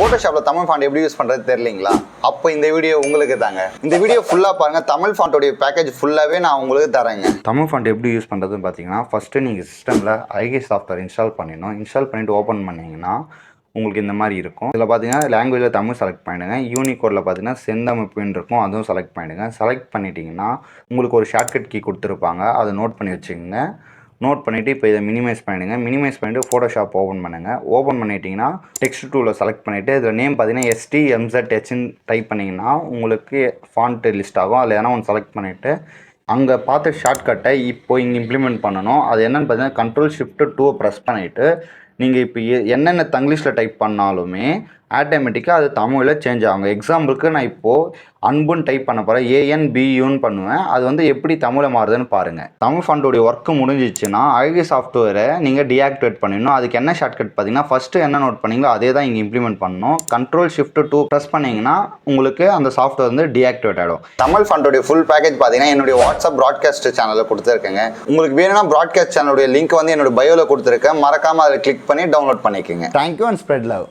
ஃபோட்டோஷாப்பில் Tamil font எப்படி use பண்ணுறது தெரியலீங்களா? அப்போ இந்த வீடியோ உங்களுக்கு தாங்க. இந்த வீடியோ ஃபுல்லாக பாருங்கள். தமிழ் ஃபாண்ட்டோடைய பேக்கேஜ் ஃபுல்லாகவே நான் உங்களுக்கு தரேங்க. தமிழ் ஃபாண்ட் எப்படி யூஸ் பண்ணுறதுன்னு பார்த்தீங்கன்னா, ஃபஸ்ட்டு நீங்கள் சிஸ்டமில் ஐகே சாஃப்ட்வேர் இன்ஸ்டால் பண்ணிடணும். இன்ஸ்டால் பண்ணிவிட்டு ஓப்பன் பண்ணிங்கன்னா உங்களுக்கு இந்த மாதிரி இருக்கும். இதில் பார்த்தீங்கன்னா லாங்குவேஜில் தமிழ் செலக்ட் பண்ணிடுங்க. யூனிகோடில் பார்த்தீங்கன்னா செந்தமிழ்னு இருக்கும், அதுவும் செலக்ட் பண்ணிடுங்க. செலக்ட் பண்ணிட்டீங்கன்னா உங்களுக்கு ஒரு ஷார்ட்கட் கீ கொடுத்துருப்பாங்க, அதை நோட் பண்ணி வச்சுக்கோங்க. நோட் பண்ணிவிட்டு இப்போ இதை மினிமைஸ் பண்ணிவிடுங்க. மினிமைஸ் பண்ணிவிட்டு ஃபோட்டோஷாப் ஓப்பன் பண்ணுங்கள். ஓப்பன் பண்ணிட்டீங்கன்னா டெக்ஸ்ட் டூலில் செலக்ட் பண்ணிவிட்டு இதில் நேம் பார்த்தீங்கன்னா STMZHன்னு டைப் பண்ணிங்கன்னா உங்களுக்கு ஃபாண்ட் லிஸ்ட் ஆகும். அதில் எதனா ஒன்று செலக்ட் பண்ணிவிட்டு அங்கே பார்த்த ஷார்ட்கட்டை இப்போ இங்கே இம்ப்ளிமெண்ட் பண்ணணும். அது என்னென்னு பார்த்தீங்கன்னா Ctrl+Shift+2 ப்ரெஸ் பண்ணிவிட்டு நீங்கள் இப்போ என்னென்ன தங்கிலீஷில் டைப் பண்ணாலுமே ஆட்டோமேட்டிக்காக அது தமிழில் சேஞ்ச் ஆகும். எக்ஸாம்பிளுக்கு நான் இப்போது அன்புன்னு டைப் பண்ண போகிறேன், ANBUன்னு பண்ணுவேன். அது வந்து எப்படி தமிழில் மாறுதுன்னு பாருங்கள். தமிழ் ஃபாண்டோடைய ஒர்க்கு முடிஞ்சிச்சுன்னா ஐகே சாஃப்ட்வேரை நீங்கள் டீஆக்டிவேட் பண்ணிடணும். அதுக்கு என்ன ஷார்ட்கட் பார்த்தீங்கன்னா ஃபஸ்ட்டு என்ன நோட் பண்ணீங்களோ அதே தான் இங்கே இம்ப்ளிமெண்ட் பண்ணணும். Ctrl+Shift+2 ப்ரெஸ் பண்ணிங்கன்னா உங்களுக்கு அந்த சாஃப்ட்வேர் வந்து டீஆக்டிவேட் ஆகிடும். தமிழ் ஃபாண்டோடைய ஃபுல் பேக்கேஜ் பார்த்தீங்கன்னா என்னுடைய வாட்ஸ்அப் ப்ராட்காஸ்ட் சேனலில் கொடுத்துருக்கேங்க. உங்களுக்கு வேணும்னா ப்ராட்காஸ்ட் சேனலுடைய லிங்க் வந்து என்னோட பயோவில் கொடுத்துருக்கேன். மறக்காமல் அதை கிளிக் பண்ணி டவுன்லோட் பண்ணிக்கோங்க. Thank you and spread love.